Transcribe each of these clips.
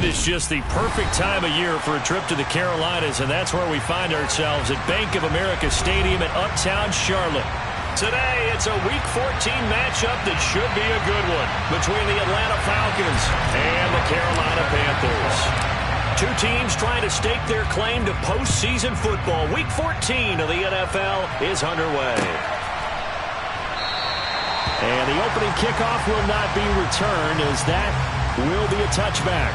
It is just the perfect time of year for a trip to the Carolinas, and that's where we find ourselves at Bank of America Stadium in Uptown Charlotte. Today, it's a Week 14 matchup that should be a good one between the Atlanta Falcons and the Carolina Panthers. Two teams trying to stake their claim to postseason football. Week 14 of the NFL is underway. And the opening kickoff will not be returned, as that will be a touchback.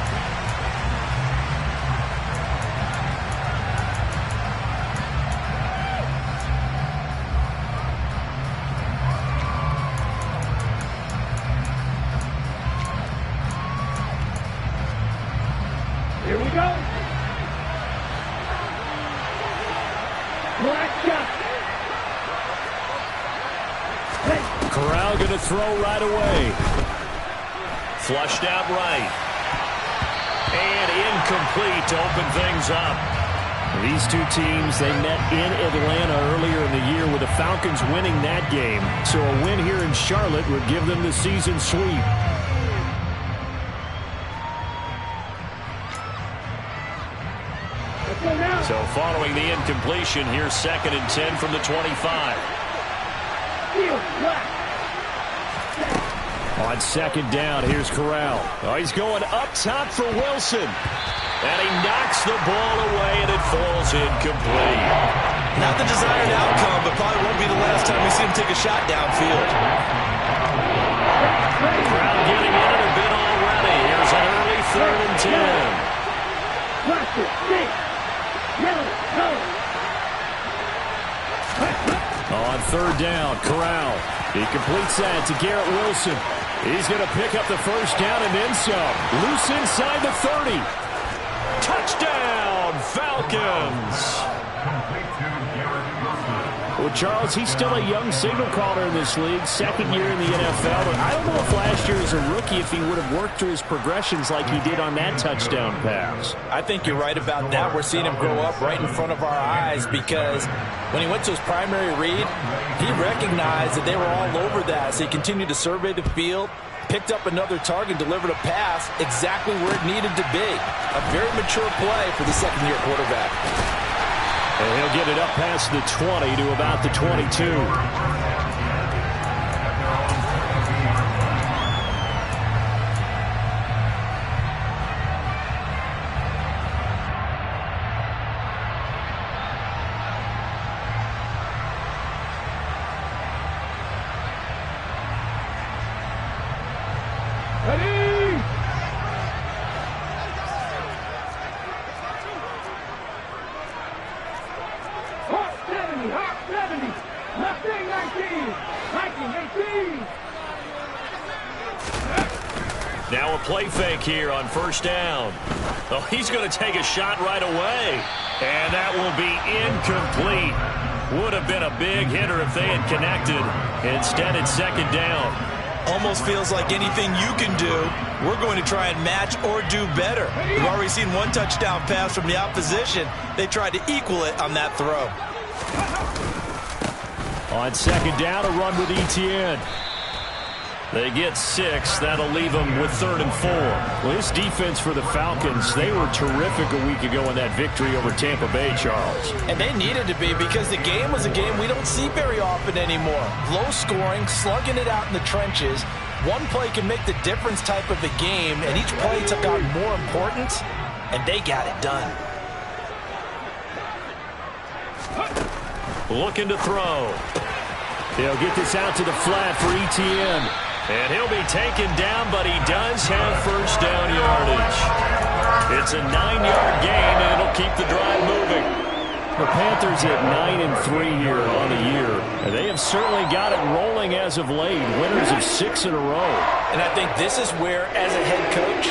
Here we go. Corral going to throw right away. Flushed out right. And incomplete to open things up. These two teams, they met in Atlanta earlier in the year with the Falcons winning that game. So a win here in Charlotte would give them the season sweep. So following the incompletion, here's 2nd and 10 from the 25. On 2nd down, here's Corral. Oh, he's going up top for Wilson. And he knocks the ball away, and it falls incomplete. Not the desired outcome, but probably won't be the last time we see him take a shot downfield. Crowd getting in it a bit already. Here's an early 3rd and 10. On 3rd down, Corral. He completes that to Garrett Wilson. He's going to pick up the first down and then some. Loose inside the 30. Touchdown, Falcons. Well, Charles, he's still a young signal caller in this league, 2nd year in the NFL. But I don't know if last year as a rookie, if he would have worked through his progressions like he did on that touchdown pass. I think you're right about that. We're seeing him grow up right in front of our eyes, because when he went to his primary read, he recognized that they were all over that. So he continued to survey the field, picked up another target, delivered a pass exactly where it needed to be. A very mature play for the 2nd-year quarterback. And he'll get it up past the 20 to about the 22. Now a play fake here on 1st down. Oh, he's going to take a shot right away. And that will be incomplete. Would have been a big hitter if they had connected. Instead, it's 2nd down. Almost feels like anything you can do, we're going to try and match or do better. We've already seen one touchdown pass from the opposition. They tried to equal it on that throw. On 2nd down, a run with Etienne. They get 6. That'll leave them with 3rd and 4. Well, this defense for the Falcons, they were terrific a week ago in that victory over Tampa Bay, Charles. And they needed to be, because the game was a game we don't see very often anymore. Low scoring, slugging it out in the trenches. One play can make the difference type of a game, and each play took on more importance, and they got it done. Looking to throw. They'll get this out to the flat for Etienne. And he'll be taken down, but he does have 1st down yardage. It's a 9-yard gain, and it'll keep the drive moving. The Panthers at 9-3 here on the year. And they have certainly got it rolling as of late. Winners of 6 in a row. And I think this is where, as a head coach,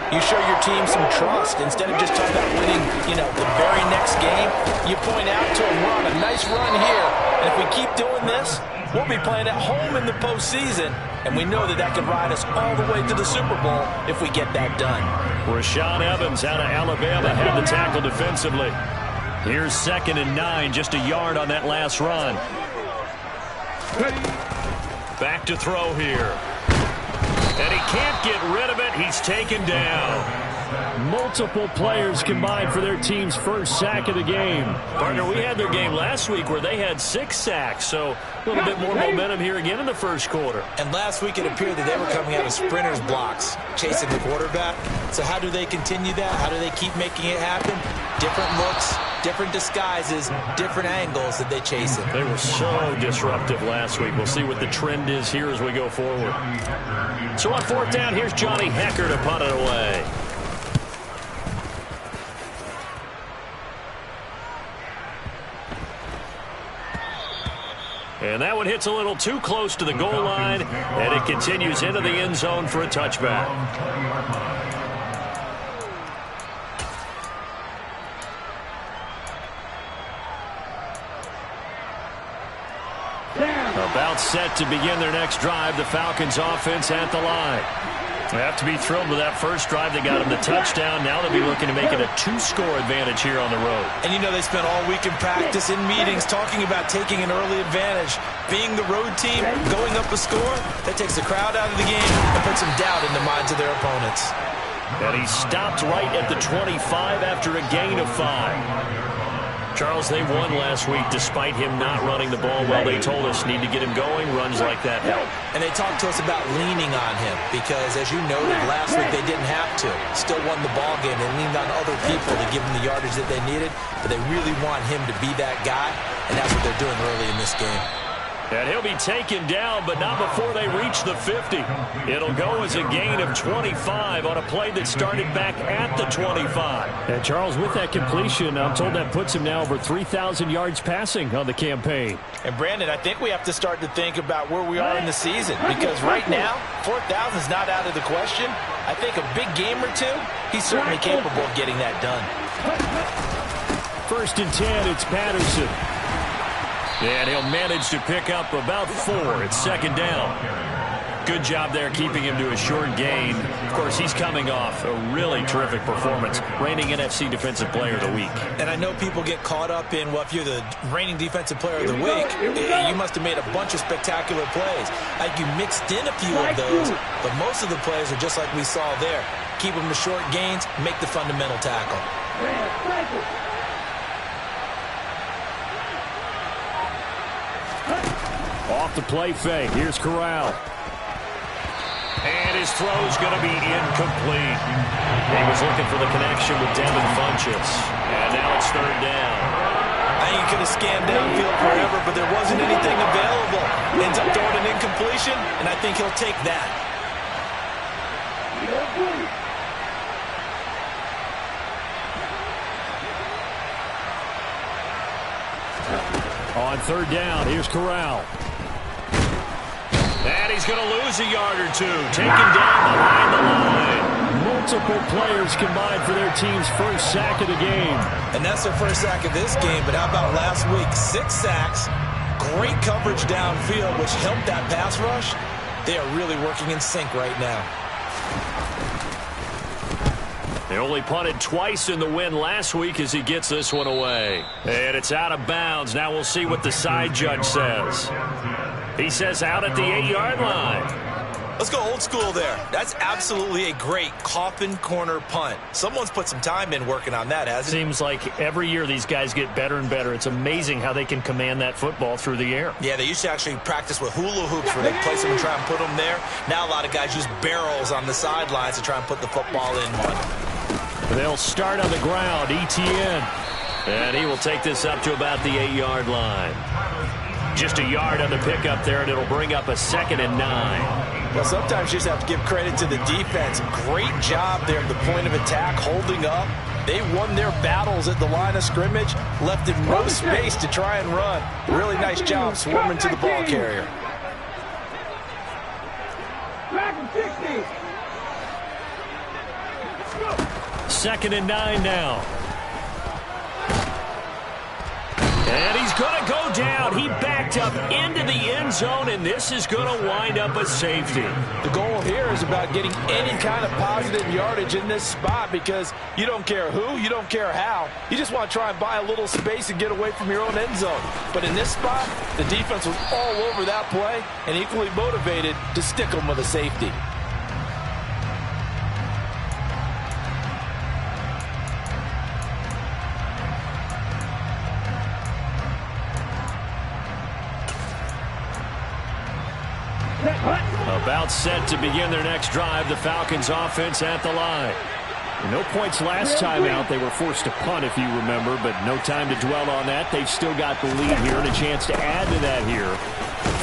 you show your team some trust. Instead of just talking about winning, the very next game, you point out to them, we're on a nice run here. And if we keep doing this, we'll be playing at home in the postseason, and we know that can ride us all the way to the Super Bowl if we get that done. Rashaan Evans out of Alabama had the tackle defensively. Here's 2nd and 9, just a yard on that last run. Back to throw here. And he can't get rid of it. He's taken down. Multiple players combined for their team's first sack of the game. Partner, we had their game last week where they had 6 sacks, so a little bit more momentum here again in the first quarter. And last week it appeared that they were coming out of sprinters blocks, chasing the quarterback. So how do they continue that? How do they keep making it happen? Different looks, different disguises, different angles that they chase it. They were so disruptive last week. We'll see what the trend is here as we go forward. So on 4th down, here's Johnny Hecker to punt it away. And that one hits a little too close to the goal line, and it continues into the end zone for a touchback. About set to begin their next drive, the Falcons offense at the line. They have to be thrilled with that first drive. They got them the touchdown. Now they'll be looking to make it a 2-score advantage here on the road. And you know they spent all week in practice, in meetings, talking about taking an early advantage. Being the road team, going up a score, that takes the crowd out of the game and puts some doubt in the minds of their opponents. And he stopped right at the 25 after a gain of 5. Charles, they won last week despite him not running the ball well. They told us need to get him going. Runs like that help. And they talked to us about leaning on him because, as you noted, last week they didn't have to. Still won the ball game. They leaned on other people to give them the yardage that they needed, but they really want him to be that guy, and that's what they're doing early in this game. And he'll be taken down, but not before they reach the 50. It'll go as a gain of 25 on a play that started back at the 25. And Charles, with that completion, I'm told that puts him now over 3,000 yards passing on the campaign. And Brandon, I think we have to start to think about where we are in the season, because right now, 4,000 is not out of the question. I think a big game or two, he's certainly capable of getting that done. 1st and 10, it's Patterson. And he'll manage to pick up about 4. It's 2nd down. Good job there keeping him to a short gain. Of course, he's coming off a really terrific performance, reigning NFC Defensive Player of the Week. And I know people get caught up in, well, if you're the reigning Defensive Player of the Week, you must have made a bunch of spectacular plays. Like you mixed in a few of those, but most of the plays are just like we saw there. Keep them to short gains, make the fundamental tackle. Off the play fake. Here's Corral. And his throw's going to be incomplete. He was looking for the connection with Devin Funchess. And now it's 3rd down. I think he could have scanned downfield forever, but there wasn't anything available. Ends up throwing an incompletion, and I think he'll take that. On 3rd down, here's Corral. And he's going to lose a yard or two. Taken down behind the line. Multiple players combined for their team's first sack of the game. And that's their first sack of this game, but how about last week? 6 sacks, great coverage downfield, which helped that pass rush. They are really working in sync right now. They only punted twice in the win last week as he gets this one away. And it's out of bounds. Now we'll see what the side judge says. He says out at the 8-yard line. Let's go old school there. That's absolutely a great coffin corner punt. Someone's put some time in working on that, hasn't it? Seems like every year these guys get better and better. It's amazing how they can command that football through the air. Yeah, they used to actually practice with hula hoops where they place them and try and put them there. Now a lot of guys use barrels on the sidelines to try and put the football in one. They'll start on the ground, ETN. And he will take this up to about the 8-yard line. Just a yard on the pickup there, and it'll bring up a 2nd and 9. Well, sometimes you just have to give credit to the defense. Great job there at the point of attack, holding up. They won their battles at the line of scrimmage, left him no space to try and run. Really nice job swarming to the ball carrier. 2nd and 9 now. And he's going to go down. He backed up into the end zone, and this is going to wind up a safety. The goal here is about getting any kind of positive yardage in this spot because you don't care who, you don't care how. You just want to try and buy a little space and get away from your own end zone. But in this spot, the defense was all over that play and equally motivated to stick them with a safety. timeout set to begin their next drive. The Falcons offense at the line. No points last time out. They were forced to punt, if you remember, but no time to dwell on that. They've still got the lead here and a chance to add to that here.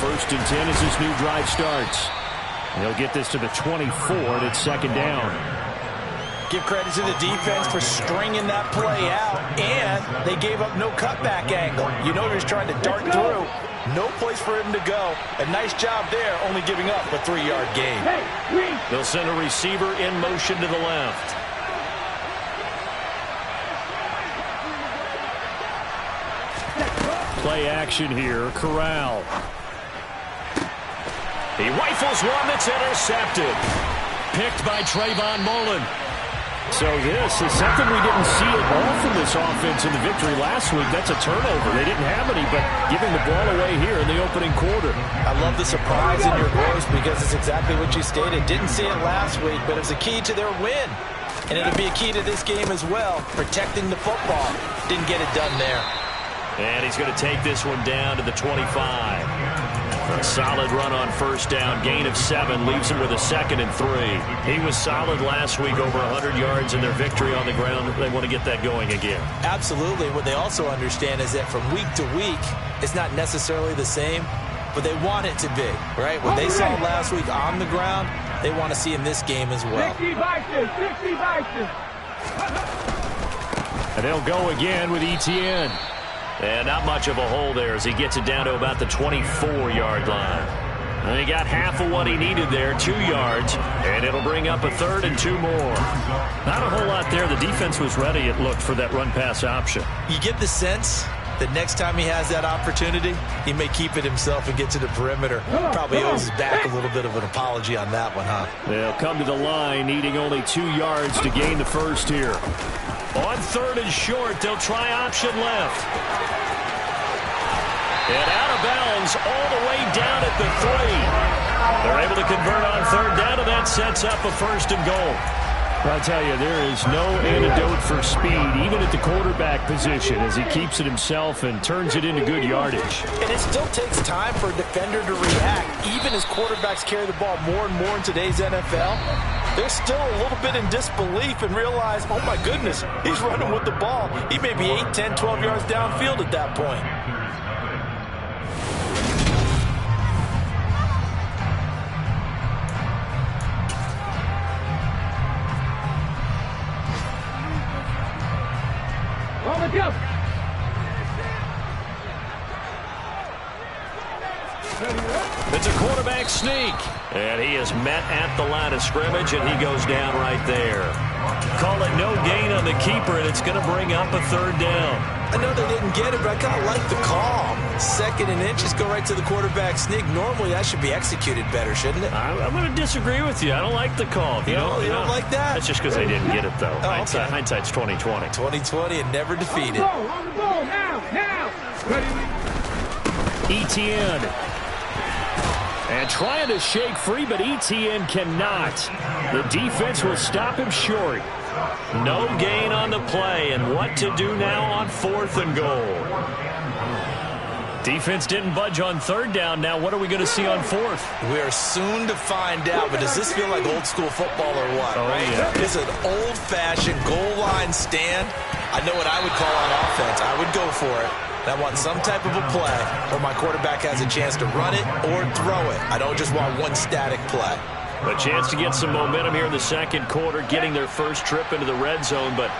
1st and 10 as this new drive starts. And they'll get this to the 24, and it's 2nd down. Give credit to the defense for stringing that play out, and they gave up no cutback angle. You know, he was trying to dart through. No place for him to go. A nice job there, only giving up a 3-yard gain. They'll send a receiver in motion to the left. Play action here. Corral. He rifles one that's intercepted. Picked by Trayvon Mullen. So this is something we didn't see at all from this offense in the victory last week. That's a turnover. They didn't have any, but giving the ball away here in the opening quarter. I love the surprise in your voice because it's exactly what you stated. Didn't see it last week, but it was a key to their win. And it'll be a key to this game as well, protecting the football. Didn't get it done there. And he's going to take this one down to the 25. A solid run on 1st down. Gain of 7 leaves him with a 2nd and 3. He was solid last week, over 100 yards in their victory on the ground. They want to get that going again. Absolutely. What they also understand is that from week to week, it's not necessarily the same, but they want it to be, right? What they saw last week on the ground, they want to see in this game as well. 60 Vikings. And they'll go again with ETN. And not much of a hole there as he gets it down to about the 24-yard line. And he got half of what he needed there, 2 yards, and it'll bring up a 3rd and 2 more. Not a whole lot there. The defense was ready, it looked, for that run-pass option. You get the sense that next time he has that opportunity, he may keep it himself and get to the perimeter. Probably owes his back a little bit of an apology on that one, huh? They'll come to the line, needing only 2 yards to gain the first here. On 3rd and short, they'll try option left. And out of bounds all the way down at the 3. They're able to convert on 3rd down, and that sets up a 1st and goal. I'll tell you, there is no antidote for speed, even at the quarterback position, as he keeps it himself and turns it into good yardage. And it still takes time for a defender to react. Even as quarterbacks carry the ball more and more in today's NFL, they're still a little bit in disbelief and realize, oh my goodness, he's running with the ball. He may be 8, 10, 12 yards downfield at that point. Go. It's a quarterback sneak. And he is met at the line of scrimmage, and he goes down right there. Call it no gain on the keeper, and it's going to bring up a 3rd down. I know they didn't get it, but I kind of like the call. 2nd and inches, go right to the quarterback sneak. Normally, that should be executed better, shouldn't it? I'm going to disagree with you. I don't like the call. You don't like that? That's just because they didn't get it, though. Oh, okay. Hindsight's 20/20. 20/20 and never defeated. On the ball, now. ETN. And trying to shake free, but ETN cannot. The defense will stop him short. No gain on the play, and what to do now on 4th and goal. Defense didn't budge on 3rd down. Now what are we going to see on 4th? We are soon to find out, but does this feel like old school football or what? Oh, right? Yeah. It's an old-fashioned goal line stand. I know what I would call on offense. I would go for it. I want some type of a play where my quarterback has a chance to run it or throw it. I don't just want one static play. A chance to get some momentum here in the 2nd quarter, getting their first trip into the red zone, but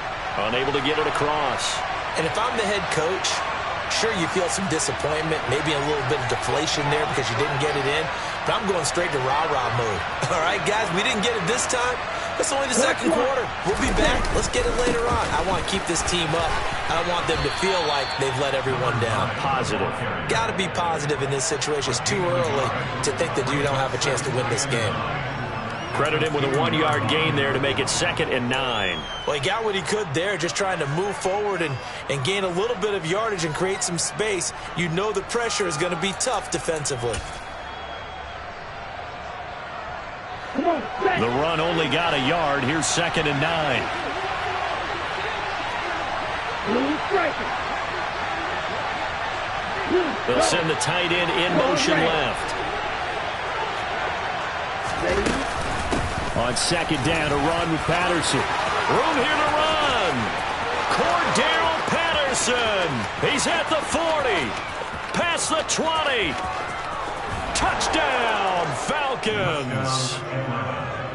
unable to get it across. And if I'm the head coach, sure, you feel some disappointment, maybe a little bit of deflation there because you didn't get it in, but I'm going straight to rah-rah mode. All right, guys, we didn't get it this time. It's only the 2nd quarter. We'll be back. Let's get it later on. I want to keep this team up. I don't want them to feel like they've let everyone down. Positive. Got to be positive in this situation. It's too early to think that you don't have a chance to win this game. Credit him with a 1-yard gain there to make it 2nd and 9. Well, he got what he could there, just trying to move forward and gain a little bit of yardage and create some space. You know the pressure is going to be tough defensively. The run only got a yard. Here's 2nd and 9. They'll send the tight end in motion left. On second down, a run with Patterson. Room here to run. Cordell Patterson. He's at the 40. Past the 20. Touchdown, Falcons.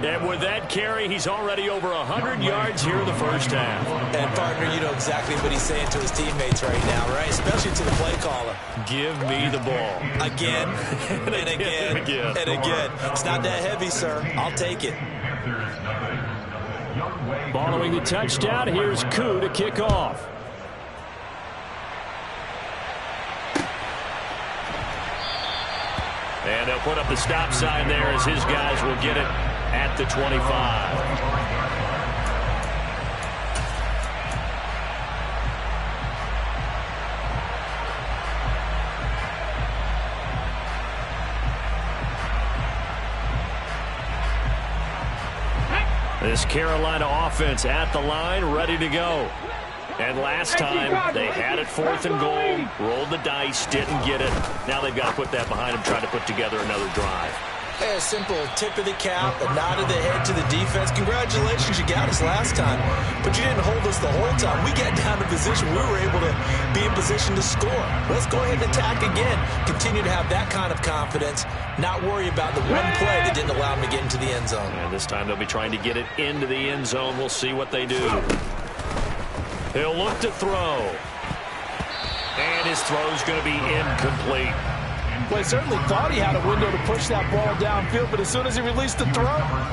And with that carry, he's already over 100 yards here in the first half. And, partner, you know exactly what he's saying to his teammates right now, right? Especially to the play caller. Give me the ball. Again, and again, and again. It's not that heavy, sir. I'll take it. Following the touchdown, here's Koo to kick off. And they'll put up the stop sign there as his guys will get it at the 25. This Carolina offense at the line, ready to go. And last time, they had it 4th and goal, rolled the dice, didn't get it. Now they've got to put that behind them, try to put together another drive. A simple tip of the cap, a nod of the head to the defense. Congratulations, you got us last time, but you didn't hold us the whole time. We got down to position. We were able to be in position to score. Let's go ahead and attack again. Continue to have that kind of confidence, not worry about the one play that didn't allow them to get into the end zone. And this time they'll be trying to get it into the end zone. We'll see what they do. He'll look to throw. And his throw's going to be incomplete. Well, he certainly thought he had a window to push that ball downfield, but as soon as he released the throw,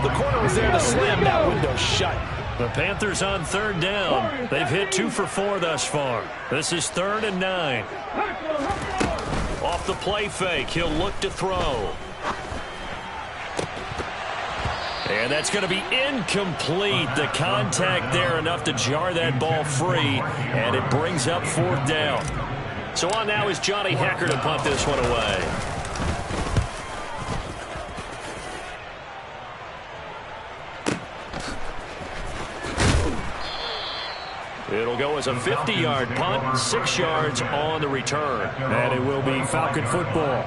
the corner was there to slam that window shut. The Panthers on 3rd down. They've hit 2 for 4 thus far. This is 3rd and 9. Off the play fake, he'll look to throw. And that's going to be incomplete. The contact there enough to jar that ball free, and it brings up 4th down. So on now is Johnny Hecker to punt this one away. It'll go as a 50-yard punt, 6 yards on the return. And it will be Falcon football.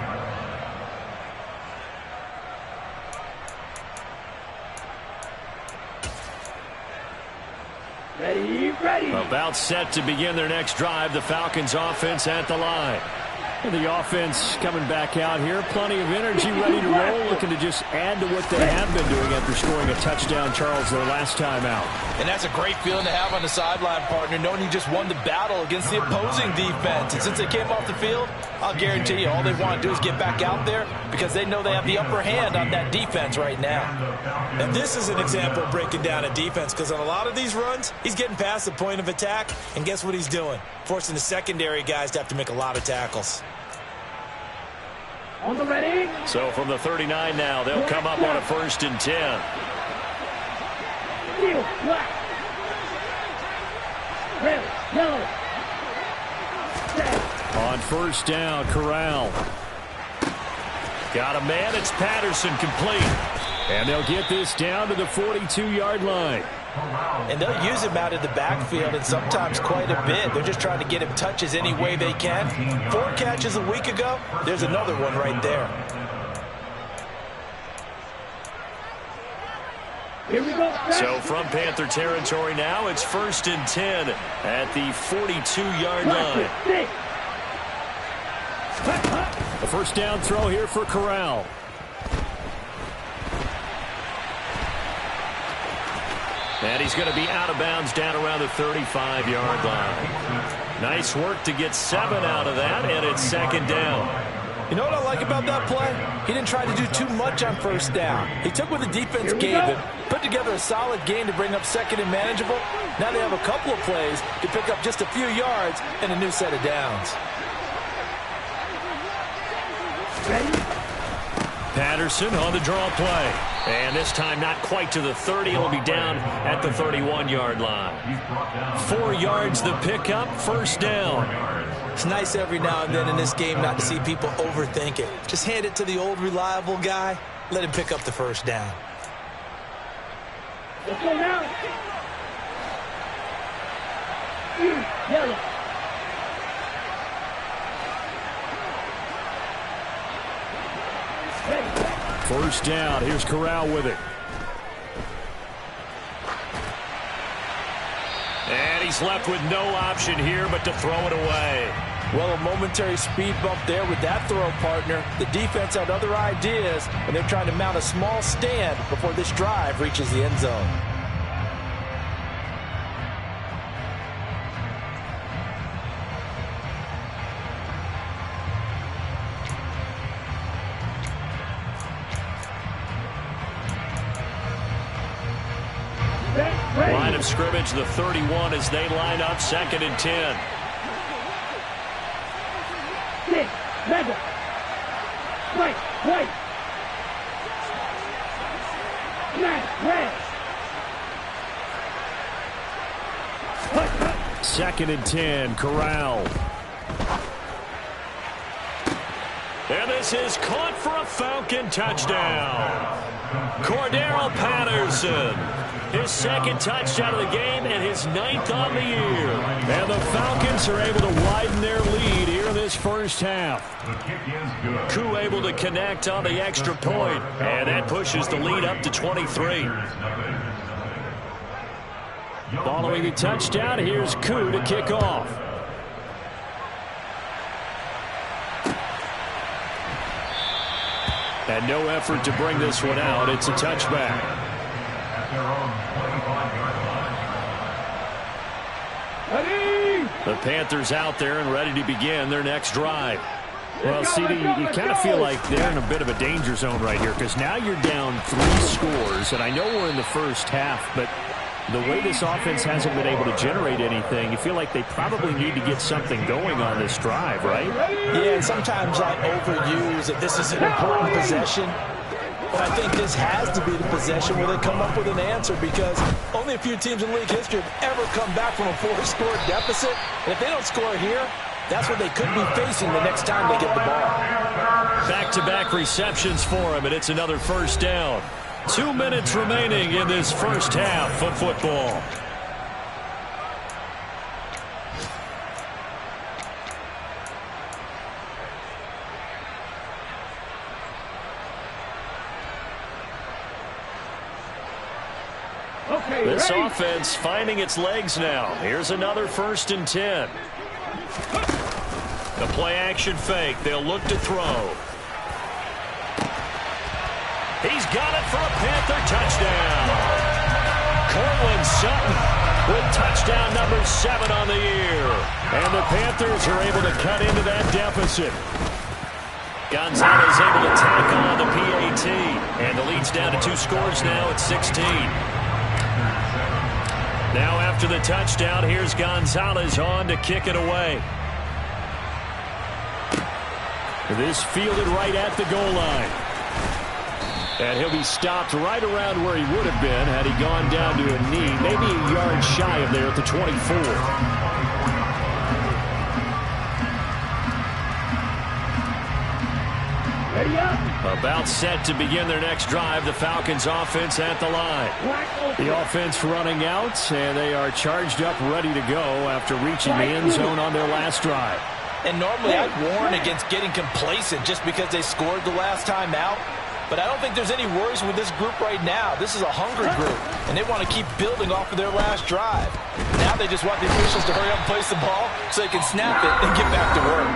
Ready. About set to begin their next drive, the Falcons offense at the line. And the offense coming back out here, plenty of energy, ready to roll, looking to just add to what they have been doing after scoring a touchdown, Charles, their last time out. And that's a great feeling to have on the sideline, partner, knowing you just won the battle against the opposing defense. And since they came off the field, I'll guarantee you all they want to do is get back out there because they know they have the upper hand on that defense right now. And this is an example of breaking down a defense because on a lot of these runs, he's getting past the point of attack, and guess what he's doing? Forcing the secondary guys to have to make a lot of tackles. On the ready. So from the 39 now, they'll come up on a 1st and 10. Steel, black. Red, yellow. Red. On 1st down, Corral. Got a man, it's Patterson, complete. And they'll get this down to the 42-yard line. And they'll use him out of the backfield, and sometimes quite a bit. They're just trying to get him touches any way they can. 4 catches a week ago. There's another one right there. Here we go. So from Panther territory now, it's 1st and 10 at the 42-yard line. The 1st down throw here for Corral. And he's going to be out of bounds down around the 35-yard line. Nice work to get 7 out of that, and it's 2nd down. You know what I like about that play? He didn't try to do too much on 1st down. He took what the defense gave him, put together a solid game to bring up 2nd and manageable. Now they have a couple of plays to pick up just a few yards and a new set of downs. Patterson on the draw play. And this time not quite to the 30. It'll be down at the 31-yard line. 4 yards the pickup, 1st down. It's nice every now and then in this game not to see people overthink it. Just hand it to the old reliable guy. Let him pick up the 1st down. Let's go now. Yellow. First down. Here's Corral with it. he's left with no option here but to throw it away. Well, a momentary speed bump there with that throw, partner. The defense had other ideas, and they're trying to mount a small stand before this drive reaches the end zone. Line of scrimmage, the 31 as they line up, 2nd and 10. Six, Madden. Right, right. Smash, red. 2nd and 10, Corral. And this is caught for a Falcon touchdown. Cordero Patterson. His 2nd touchdown of the game and his 9th on the year. And the Falcons are able to widen their lead here in this first half. Koo able to connect on the extra point, and that pushes the lead up to 23. Following the touchdown, here's Koo to kick off. And no effort to bring this one out. It's a touchback. The Panthers out there and ready to begin their next drive. Well, CD, you kind of feel like they're in a bit of a danger zone right here because now you're down 3 scores, and I know we're in the first half, but the way this offense hasn't been able to generate anything, you feel like they probably need to get something going on this drive, right? Yeah, and sometimes I overuse that this is an important possession. But I think this has to be the possession where they come up with an answer because only a few teams in league history have ever come back from a 4-score deficit. And if they don't score here, that's what they could be facing the next time they get the ball. Back-to-back receptions for him, and it's another first down. 2 minutes remaining in this first half of football. This offense finding its legs now. Here's another 1st and 10. The play-action fake. They'll look to throw. He's got it for a Panther touchdown. Cortland Sutton with touchdown number 7 on the year. And the Panthers are able to cut into that deficit. Gonzalez able to tack on the PAT. And the lead's down to 2 scores now at 16. Now after the touchdown, here's Gonzalez on to kick it away. This fielded right at the goal line. And he'll be stopped right around where he would have been had he gone down to a knee, maybe a yard shy of there at the 24. About set to begin their next drive. The Falcons offense at the line. The offense running out, and they are charged up, ready to go after reaching the end zone on their last drive. And normally I'd warn against getting complacent just because they scored the last time out. But I don't think there's any worries with this group right now. This is a hungry group, and they want to keep building off of their last drive. Now they just want the officials to hurry up and place the ball so they can snap it and get back to work.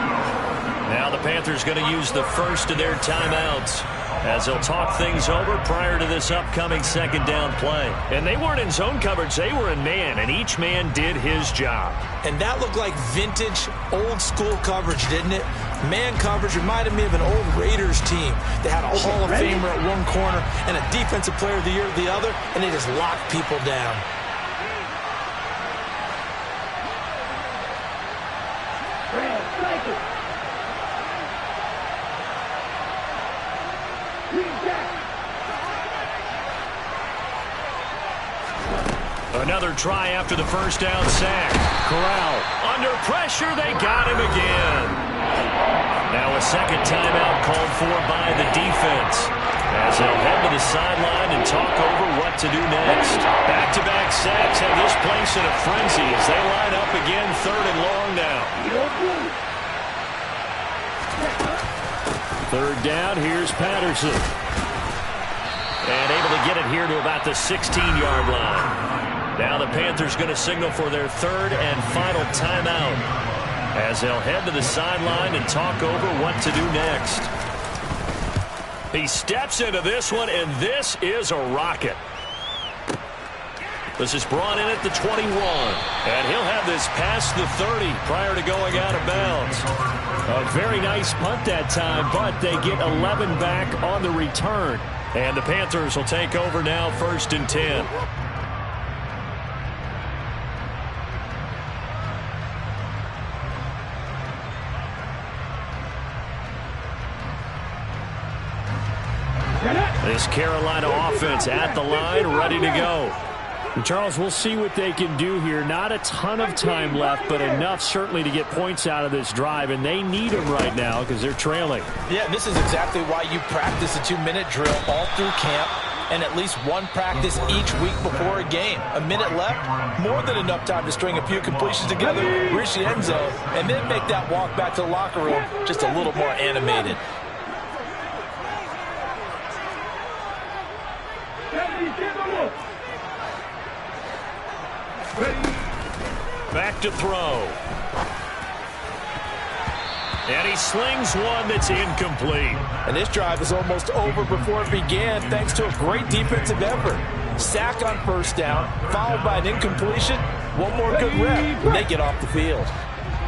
Now the Panthers going to use the first of their timeouts as they'll talk things over prior to this upcoming 2nd down play. And they weren't in zone coverage. They were in man, and each man did his job. And that looked like vintage, old-school coverage, didn't it? Man coverage reminded me of an old Raiders team. They had a Hall of Famer at one corner and a Defensive Player of the Year at the other, and they just locked people down. Another try after the first down sack. Corral under pressure. They got him again. Now a 2nd timeout called for by the defense as they'll head to the sideline and talk over what to do next. Back-to-back sacks have this place in a frenzy as they line up again 3rd and long now. 3rd down. Here's Patterson. And able to get it here to about the 16-yard line. Now the Panthers going to signal for their third and final timeout as they'll head to the sideline and talk over what to do next. He steps into this one, and this is a rocket. This is brought in at the 21, and he'll have this past the 30 prior to going out of bounds. A very nice punt that time, but they get 11 back on the return. And the Panthers will take over now, 1st and 10. This Carolina offense at the line, ready to go. And Charles, we'll see what they can do here. Not a ton of time left, but enough certainly to get points out of this drive, and they need them right now because they're trailing. Yeah, this is exactly why you practice a 2-minute drill all through camp and at least one practice each week before a game. A minute left, more than enough time to string a few completions together, reach the end zone, and then make that walk back to the locker room just a little more animated. Back to throw. And he slings one that's incomplete. And this drive is almost over before it began thanks to a great defensive effort. Sack on 1st down, followed by an incompletion. One more good rep, and they get off the field.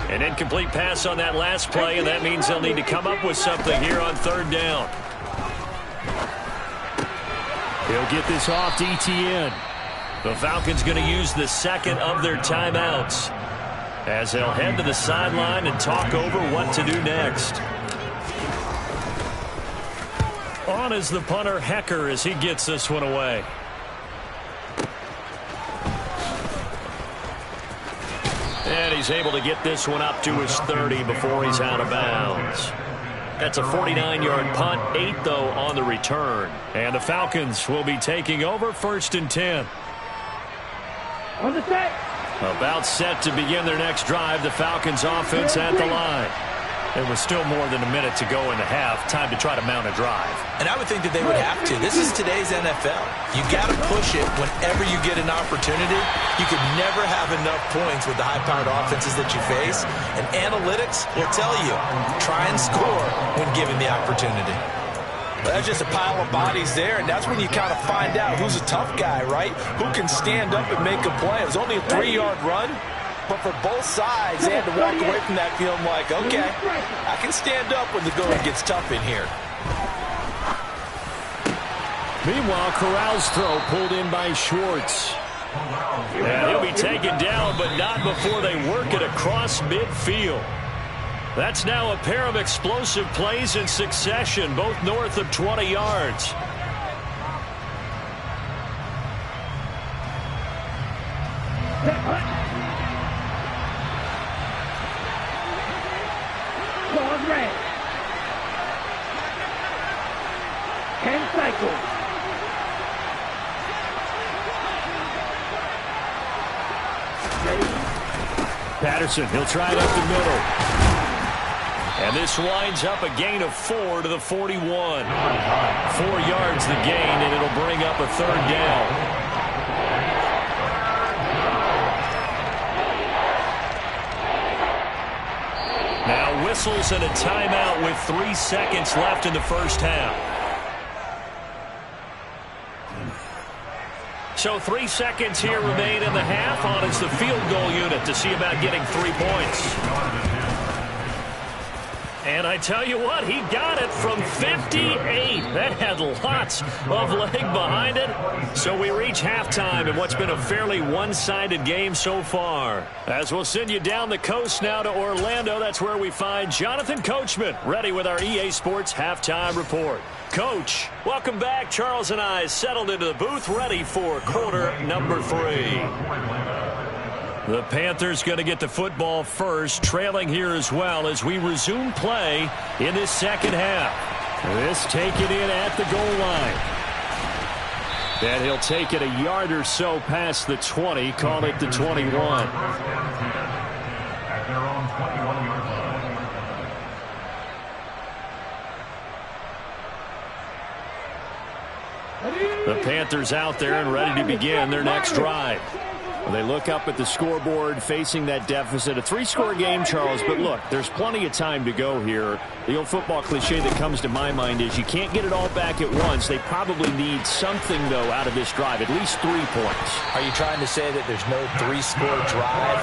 An incomplete pass on that last play, and that means they'll need to come up with something here on 3rd down. He'll get this off to ETN. The Falcons going to use the second of their timeouts as they'll head to the sideline and talk over what to do next. On is the punter, Hecker, as he gets this one away. And he's able to get this one up to his 30 before he's out of bounds. That's a 49-yard punt, 8 though on the return. And the Falcons will be taking over, 1st and 10. On the set. About set to begin their next drive, the Falcons offense at the line. There was still more than a minute to go in the half. Time to try to mount a drive. And I would think that they would have to. This is today's NFL. You got to push it whenever you get an opportunity. You could never have enough points with the high-powered offenses that you face. And analytics will tell you, try and score when given the opportunity. But that's just a pile of bodies there, and that's when you kind of find out who's a tough guy, right? Who can stand up and make a play. It was only a 3-yard run, but for both sides, they had to walk away from that feeling like, okay, I can stand up when the going gets tough in here. Meanwhile, Corral's throw pulled in by Schwartz. And he'll be taken down, but not before they work it across midfield. That's now a pair of explosive plays in succession, both north of 20 yards. Claws red. 10 cycles. Patterson, he'll try it up the middle. And this winds up a gain of 4 to the 41. 4 yards the gain, and it'll bring up a 3rd down. Now whistles and a timeout with 3 seconds left in the 1st half. So 3 seconds here remain in the half. On is the field goal unit to see about getting 3 points. And I tell you what, he got it from 58. That had lots of leg behind it. So we reach halftime in what's been a fairly one-sided game so far. As we'll send you down the coast now to Orlando, that's where we find Jonathan Coachman, ready with our EA Sports Halftime Report. Coach, welcome back. Charles and I settled into the booth, ready for quarter number 3. The Panthers going to get the football first, trailing here as well as we resume play in this 2nd half. This taken in at the goal line. And he'll take it a yard or so past the 20, call it the 21. At their own 21-yard line. The Panthers out there and ready to begin their next drive. They look up at the scoreboard facing that deficit. A 3-score game, Charles, but look, there's plenty of time to go here. The old football cliche that comes to my mind is you can't get it all back at once. They probably need something, though, out of this drive, at least 3 points. Are you trying to say that there's no 3-score drive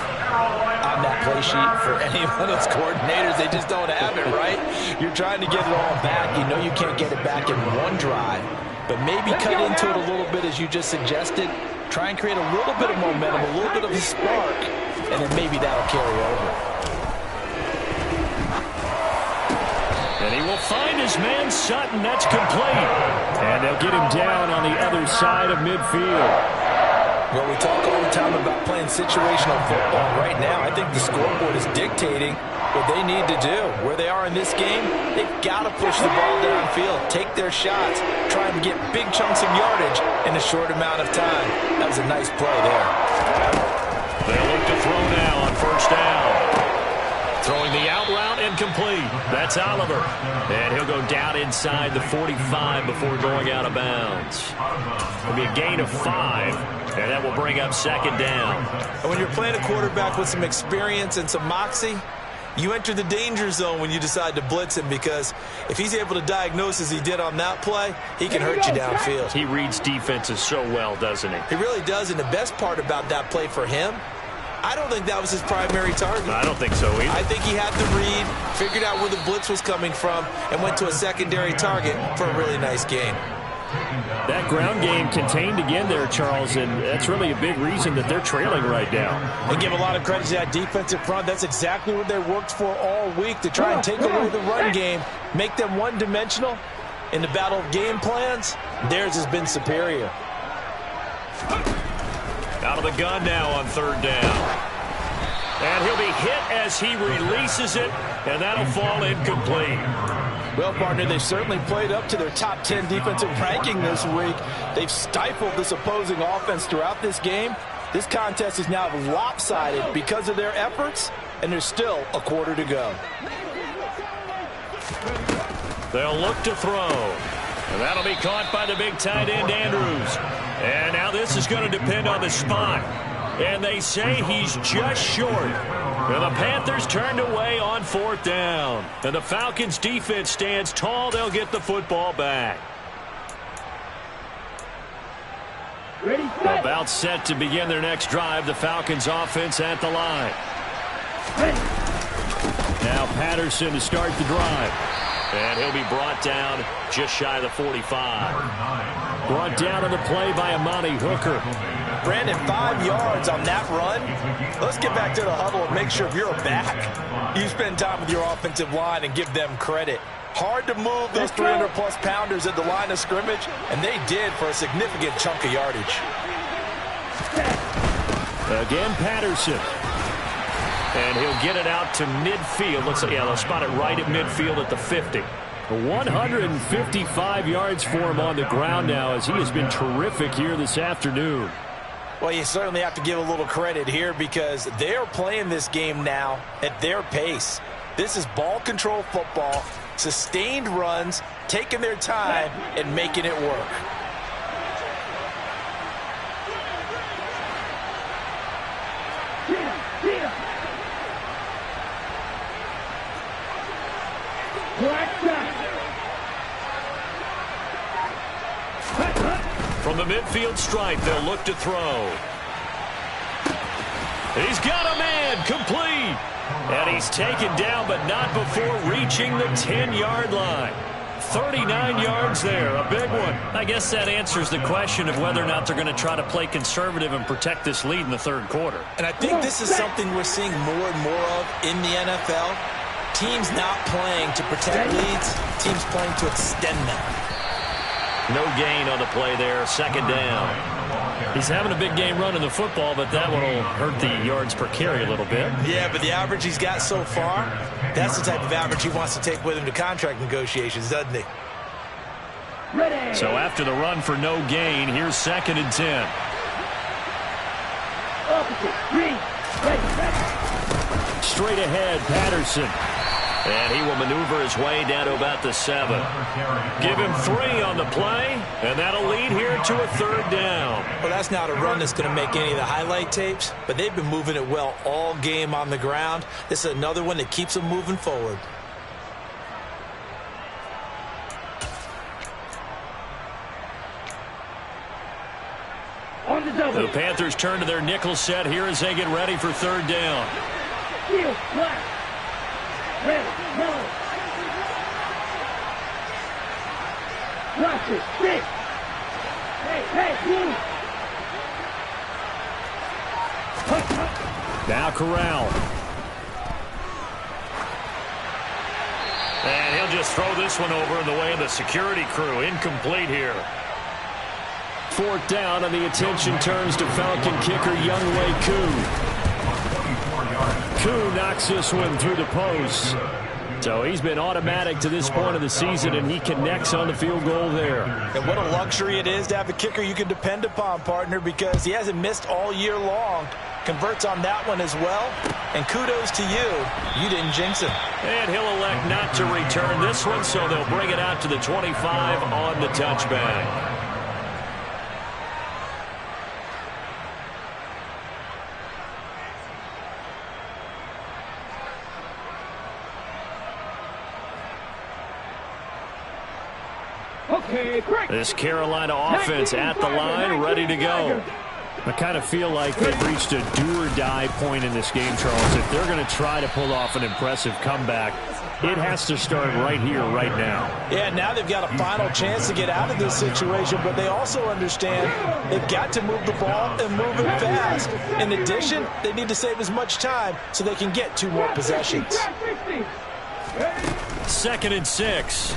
on that play sheet for any one of those coordinators? They just don't have it, right? You're trying to get it all back. You know you can't get it back in one drive, but maybe cut into it a little bit as you just suggested. Try and create a little bit of momentum, a little bit of a spark, and then maybe that'll carry over. And he will find his man Sutton. That's complete. And they'll get him down on the other side of midfield. Well, we talk all the time about playing situational football. Right now, I think the scoreboard is dictating what they need to do. Where they are in this game, they've got to push the ball downfield, take their shots, try and get big chunks of yardage in a short amount of time. That was a nice play there. They'll look to throw now on first down. Throwing the out route and complete. That's Oliver. And he'll go down inside the 45 before going out of bounds. It'll be a gain of 5, and that will bring up second down. And when you're playing a quarterback with some experience and some moxie, you enter the danger zone when you decide to blitz him, because if he's able to diagnose as he did on that play, he can hurt you downfield. He reads defenses so well, doesn't he? He really does, and the best part about that play for him, I don't think that was his primary target. I don't think so either. I think he had the read, figured out where the blitz was coming from, and went to a secondary target for a really nice gain. That ground game contained again there, Charles, and that's really a big reason that they're trailing right now. They give a lot of credit to that defensive front. That's exactly what they worked for all week, to try and take away the run game, make them one-dimensional. In the battle of game plans, theirs has been superior. Out of the gun now on third down. And he'll be hit as he releases it, and that'll fall incomplete. Well, partner, they've certainly played up to their top 10 defensive ranking this week. They've stifled this opposing offense throughout this game. This contest is now lopsided because of their efforts, and there's still a quarter to go. They'll look to throw. And that'll be caught by the big tight end, Andrews. And now this is going to depend on the spot. And they say he's just short. And the Panthers turned away on fourth down. And the Falcons' defense stands tall. They'll get the football back. About set to begin their next drive. The Falcons' offense at the line. Now Patterson to start the drive. And he'll be brought down just shy of the 45. Brought down on the play by Amani Hooker. Brandon, 5 yards on that run. Let's get back to the huddle and make sure if you're a back, you spend time with your offensive line and give them credit. Hard to move those 300-plus pounders at the line of scrimmage, and they did for a significant chunk of yardage. Again, Patterson. And he'll get it out to midfield. Looks like, yeah, they'll spot it right at midfield at the 50. 155 yards for him on the ground now, as he has been terrific here this afternoon. Well, you certainly have to give a little credit here, because they're playing this game now at their pace. This is ball control football, sustained runs, taking their time and making it work. From the midfield stripe, they'll look to throw. He's got a man, complete. And he's taken down, but not before reaching the 10-yard line. 39 yards there, a big one. I guess that answers the question of whether or not they're going to try to play conservative and protect this lead in the third quarter. And I think this is something we're seeing more and more of in the NFL. Teams not playing to protect leads, teams playing to extend them. No gain on the play there, second down. He's having a big game running the football, but that one will hurt the yards per carry a little bit. Yeah, but the average he's got so far, that's the type of average he wants to take with him to contract negotiations, doesn't he? So after the run for no gain, here's 2nd and 10. Opposite, green, ready. Straight ahead, Patterson. And he will maneuver his way down to about the 7. Give him 3 on the play, and that'll lead here to a 3rd down. Well, that's not a run that's going to make any of the highlight tapes, but they've been moving it well all game on the ground. This is another one that keeps them moving forward. On the double. The Panthers turn to their nickel set here as they get ready for 3rd down. Heel, black. Red, yellow. Watch it, 6. Hey, blue. Now Corral. And he'll just throw this one over in the way of the security crew. Incomplete here. 4th down, and the attention turns to Falcon kicker Younghoe Koo. Koo knocks this one through the post. So he's been automatic to this point of the season, and he connects on the field goal there. And what a luxury it is to have a kicker you can depend upon, partner, because he hasn't missed all year long. Converts on that one as well. And kudos to you. You didn't jinx him. And he'll elect not to return this one, so they'll bring it out to the 25 on the touchback. This Carolina offense at the line, ready to go. I kind of feel like they've reached a do-or-die point in this game, Charles. If they're going to try to pull off an impressive comeback, it has to start right here, right now. Yeah, now they've got a final chance to get out of this situation, but they also understand they've got to move the ball and move it fast. In addition, they need to save as much time so they can get 2 more possessions. 2nd and 6.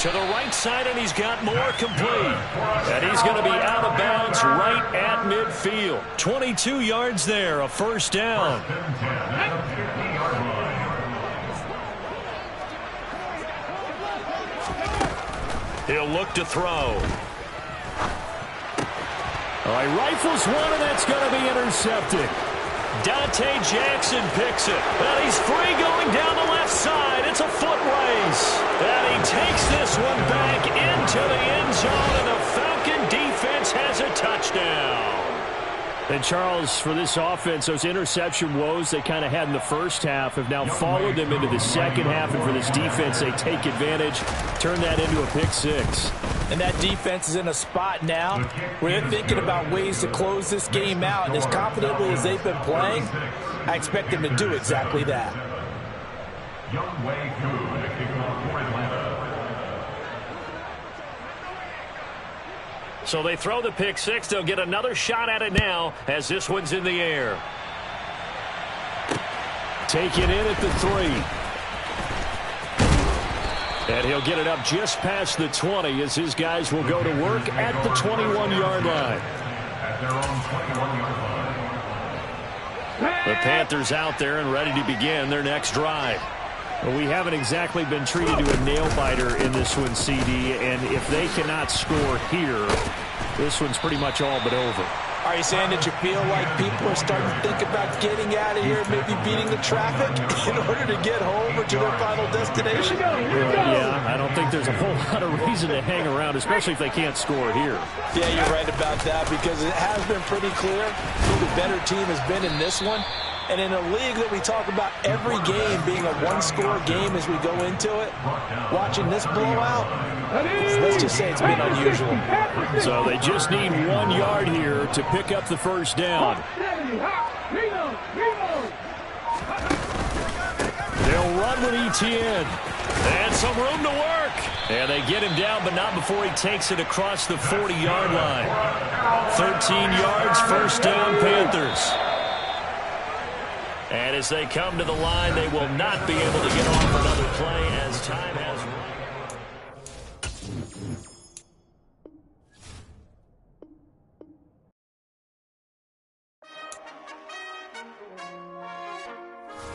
To the right side, and he's got more complete. And he's going to be out of bounds right at midfield. 22 yards there, a 1st down. He'll look to throw. All right, rifles one, and that's going to be intercepted. Dante Jackson picks it. And he's free going down the left side. It's a foot race. And he takes this one back into the end zone, and the Falcon defense has a touchdown. And, Charles, for this offense, those interception woes they kind of had in the first half have now followed them into the second half. And for this defense, they take advantage, turn that into a pick 6. And that defense is in a spot now where they're thinking about ways to close this game out. And as confidently as they've been playing, I expect them to do exactly that. Younghoe Koo, the kicker for Atlanta. So they throw the pick 6. They'll get another shot at it now as this one's in the air. Take it in at the 3. And he'll get it up just past the 20 as his guys will go to work at the 21-yard line. At their own 21-yard line. The Panthers out there and ready to begin their next drive. Well, we haven't exactly been treated to a nail-biter in this one, CD, and if they cannot score here, this one's pretty much all but over. Are you saying that you feel like people are starting to think about getting out of here, maybe beating the traffic in order to get home or to their final destination? Yeah, I don't think there's a whole lot of reason to hang around, especially if they can't score here. Yeah, you're right about that, because it has been pretty clear who the better team has been in this one. And in a league that we talk about every game being a one-score game as we go into it, watching this blowout, let's just say it's been unusual. So they just need 1 yard here to pick up the 1st down. They'll run with ETN. And some room to work. And they get him down, but not before he takes it across the 40-yard line. 13 yards, 1st down, Panthers. And as they come to the line, they will not be able to get off another play as time